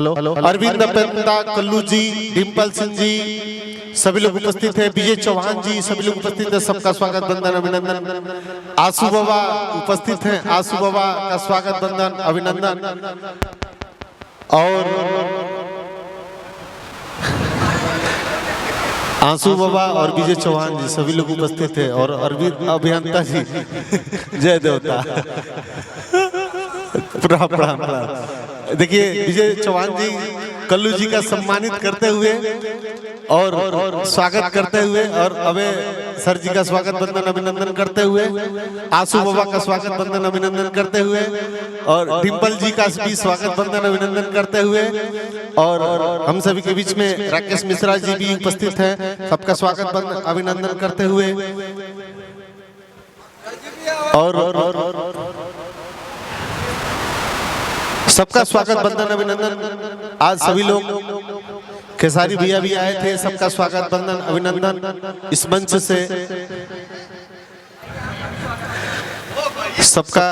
Hello, Arvind पेंता, Kullu जी, डिम्पल सिंह जी, सभी लोग उपस्थित हैं। विजय चौहान जी, सभी लोग उपस्थित हैं। सबका स्वागत, वंदन, अभिनंदन। आसू बाबा उपस्थित हैं। आसू बाबा का स्वागत, वंदन, अभिनंदन। और आंसू बाबा और विजय चौहान जी सभी लोग उपस्थित हैं। और अरविंद अभियंता जी, जय देवता। प्रणाम। देखिए, विजय चौहान जी कल्लू जी का सम्मानित करते हुए और स्वागत करते हुए, और अबे सर जी का स्वागत, वंदन, अभिनंदन करते हुए, आंसू बाबा का स्वागत, वंदन, अभिनंदन करते हुए, और डिम्पल जी का भी स्वागत, वंदन, अभिनंदन करते हुए, और हम सभी के बीच में राकेश मिश्रा जी भी उपस्थित हैं। सबका स्वागत, वंदन, अभिनंदन करते हुए, और सबका स्वागत, वंदन, अभिनंदन। आज सभी लोग, खेसारी भैया भी आए थे। सबका स्वागत, वंदन, अभिनंदन। इस मंच से सबका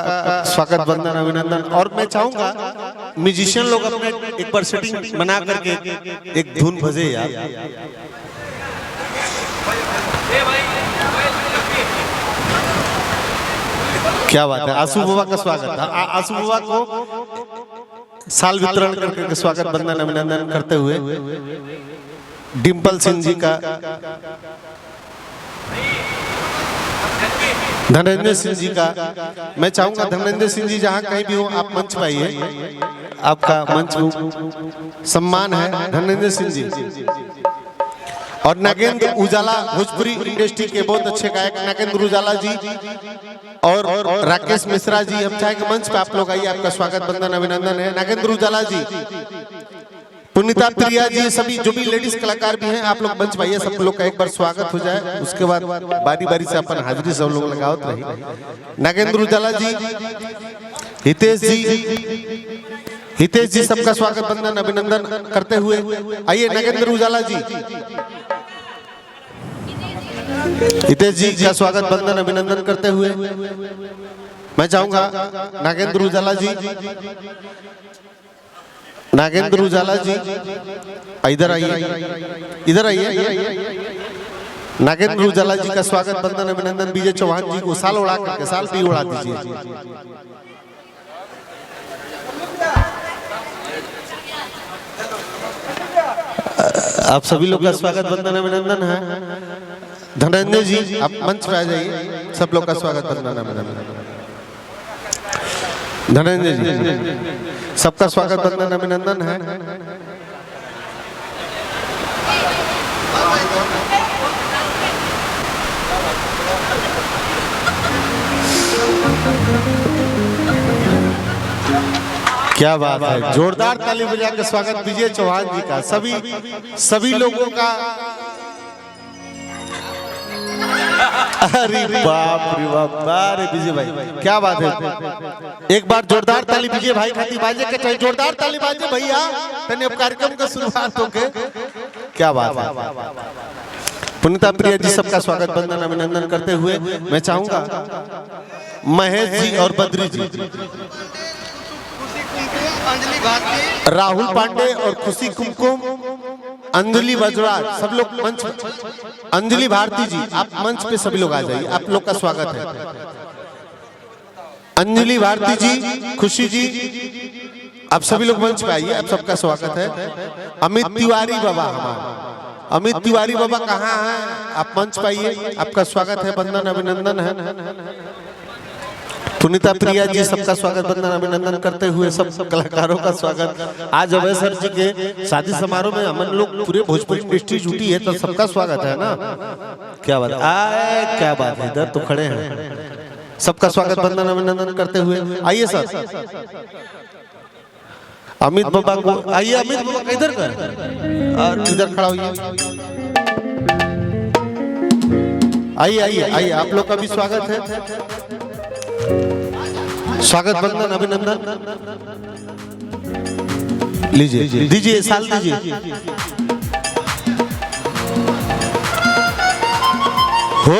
स्वागत, वंदन, अभिनंदन। और मैं चाहूंगा म्यूजिशियन लोग अपने एक बार सेटिंग बना करके एक धुन बजे यार। क्या बात है। आंसू बाबा का स्वागत। आंसू बाबा को साल वितरण करके स्वागत, वंदन, अभिनंदन करते हुए, डिम्पल सिंह जी का, धनेंद्र सिंह जी का। मैं चाहूंगा धनेंद्र सिंह जी जहां कहीं भी हो, आप मंच पर आइए। आपका मंच सम्मान है, धनेंद्र सिंह जी। और नागेंद्र उजाला, भोजपुरी इंडस्ट्री के बहुत अच्छे गायक नागेंद्र उजाला जी और राकेश मिश्रा जी, हम चाहे कि मंच पे आप लोग आइए। आपका स्वागत, वंदन, अभिनंदन है। नागेंद्र उजाला जी, पुनीता प्रिया जी, सभी जो भी लेडीज कलाकार भी हैं, आप लोग मंच पे आइए। सब लोग का एक बार स्वागत हो जाए, उसके बाद बारी बारी से अपन हाजिरी सब लोग लगावत रही। नागेंद्र उजाला जी, हितेश जी, सबका स्वागत, वंदन, अभिनंदन करते हुए आइए। नागेंद्र उजाला जी, हितेश जी का स्वागत, वंदन, अभिनंदन करते हुए मैं चाहूंगा नागेंद्र उजाला जी, नागेंद्र उजाला जी इधर आइए, इधर आइए। नागेंद्र उजाला जी का स्वागत, वंदन, अभिनंदन। विजय चौहान जी को साल उड़ा करके साल भी उड़ा दीजिए। आप सभी लोग का स्वागत, वंदन, अभिनंदन है। धनेंद्र जी, आप मंच पे आ जाइए। सब लोग का स्वागत, वंदन, अभिनंदन। धनेंद्र जी, सबका स्वागत, वंदन, अभिनंदन है। क्या बात है, जोरदार ताली बजा के स्वागत विजय चौहान जी का, सभी लोगों का। अरे बाप रे बाप, अरे विजय भाई क्या बात है। एक बार जोरदार ताली विजय भाई खाती बाजे के चाहिए। जोरदार ताली बाजे भैया, तने अब कार्यक्रम का शुरुआत हो के। क्या बात है। पुनीता प्रिया जी, सबका स्वागत, वंदन, अभिनंदन करते हुए मैं चाहूंगा महेश जी और बद्री जी, राहुल पांडे और खुशी कुमकुम, अंजलि वज्राज, सब लोग मंच। अंजलि भारती जी, आप मंच पे सभी लोग आ जाइए। आप लोग का स्वागत है। अंजलि भारती जी, खुशी जी, आप सभी लोग मंच पे आइए। आप सबका स्वागत है। अमित तिवारी बाबा, हमारा अमित तिवारी बाबा कहाँ हैं? आप मंच पे आइए। आपका स्वागत है, वंदन, अभिनंदन है। पुनीता प्रिया जी, सबका स्वागत, वंदन, अभिनंदन करते हुए सब कलाकारों का स्वागत। आज अभय सर जी के शादी समारोह में हम लोग पूरे भोजपुरी इंडस्ट्री जुटी है, तो सबका स्वागत है ना। क्या बात है, क्या बात है। इधर तो खड़े हैं। सबका स्वागत, वंदन, अभिनंदन करते हुए आइए सर। अमित बाबा को आइए। अमित बाबा इधर कर, इधर खड़ा होइए। आइए, आप लोग का भी स्वागत है। स्वागत, वंदन, अभिनंदन लीजिए, दीजिए, साल दीजिए। हो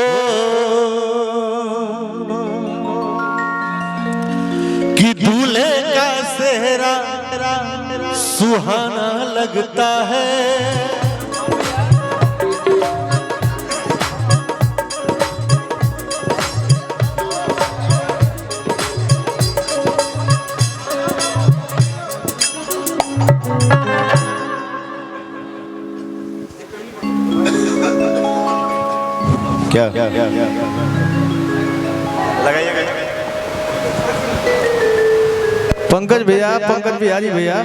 कि दूल्हे का सेहरा सुहाना लगता है। क्या लगाइएगा पंकज भैया, पंकज बिहारी भैया,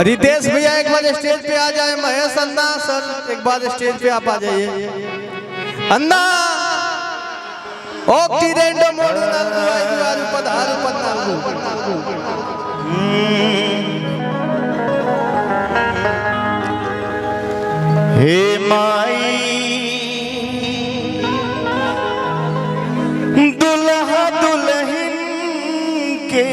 रितेश भैया एक बार स्टेज पे आ जाए। महेश अन्ना सर एक बार स्टेज पे आप आ जाइए। अन्ना ओक्टी रेंडो मोडू नालू आयु आरु पधारू पधारू। हे माई दुल्हा दुल्हन के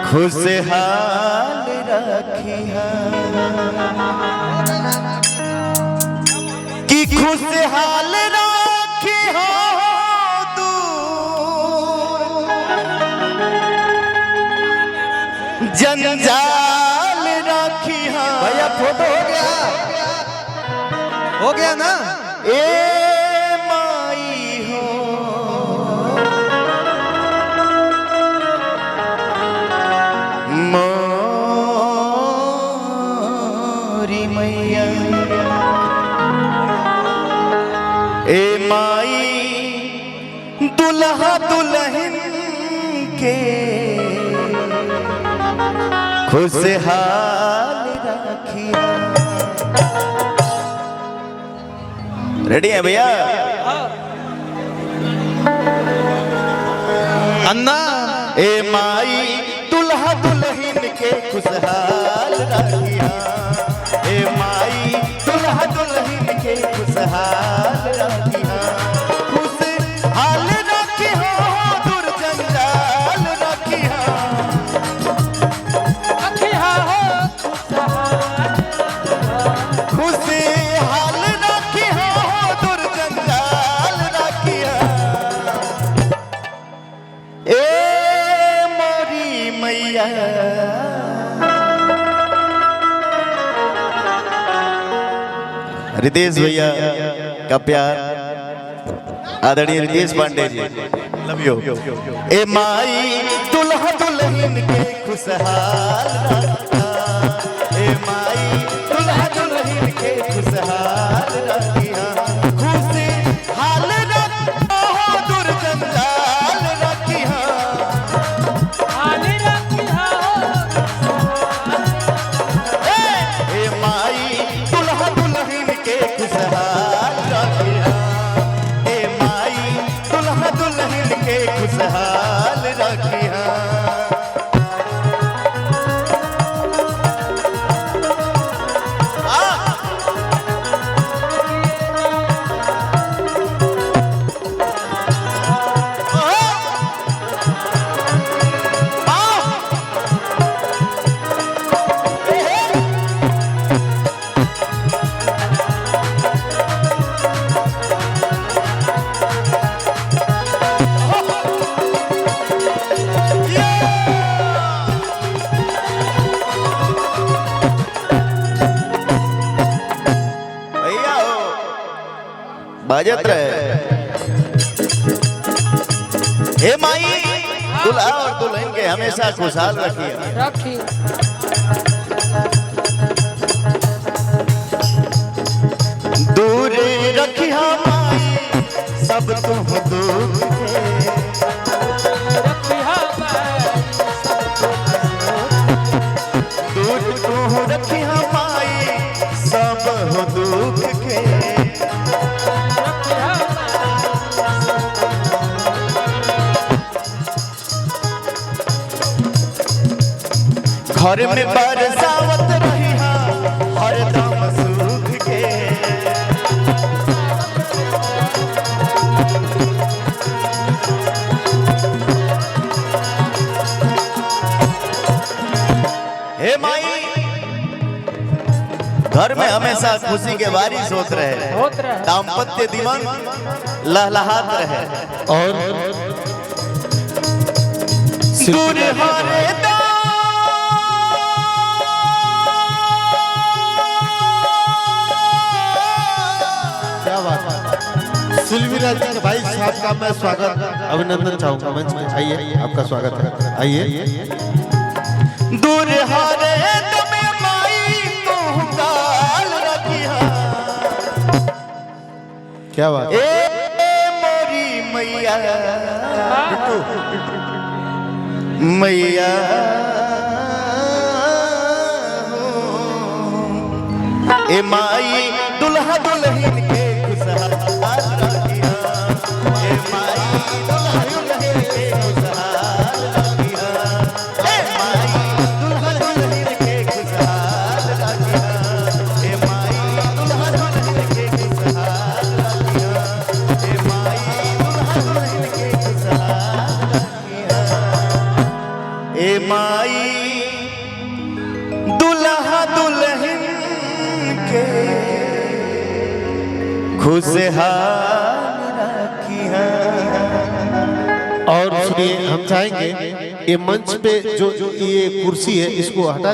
खुशहाल रखिया कि खुशहाल रखिया जंजाल रखिया। भैया फोटो हो गया ना? ए माई हो मोरी मैया, ए माई दुल्हा दुल्हन के खुशहाल रखिया। रेडी है भैया? अन्ना ए माई दुल्हा दुल्हन के खुशहाल रखिया। ए माई दुल्हा दुल्हन के खुशहाल रखिया। खुशहाल रखिया दूर जंजाल रखिया। खुशहाल रखिया दूर जंजाल रखिया। ए मोरी मैया रितेश भैया का प्यार, आदरणीय रितेश पांडे जी, लव यू। ए माई दुल्हा दुल्हन के खुशहाल रखिया। ए माई दुल्हा दुल्हन के खुशहाल रखिया। खुशहाल रखिया दूर जंजाल रखिया। ए माई दुल्हा दुल्हन के खुशहाल रखिया। ए माई दुल्हा दुल्हन के खुशहाल रखिया। बाजत रहे। हे माई दुल्हा और दुल्हन के हमेशा खुशहाल रखिए। दूर रखिया माई सब तुम दुख के। दूर तुम रखिया माई सब हो दुख के। घर में बरसावत रही हरदम सुख के। हे माई घर में हमेशा खुशी के बारिश होत रहे, दाम्पत्य दिमाग लहलहात रहे। और दूर हरे क्या बात है। सिल्वीराज के भाई साहब का मैं स्वागत अभिनंदन चाहूंगा मंच में। आइए, आपका स्वागत है, आइए। दूर हरे तमे माई तू काल रखिया, क्या बात है। ए मोरी मैया मैया ए माई दुल्हा दुल्हन के खुशहाल रखिया, ए माई दुल्हा दुल्हन के खुशहाल रखिया, ए माई दुल्हा दुल्हन के खुशहाल रखिया, ए माई दुल्हा दुल्हन के खुशहाल रखिया, ए माई दुल्हा दुल्हन के खुशहाल रखिया, ए माई दुल्हा दुल्हन के खुशहाल रखिया। और सुनिए, हम चाहेंगे ये मंच पे जो ये कुर्सी है इसको हटा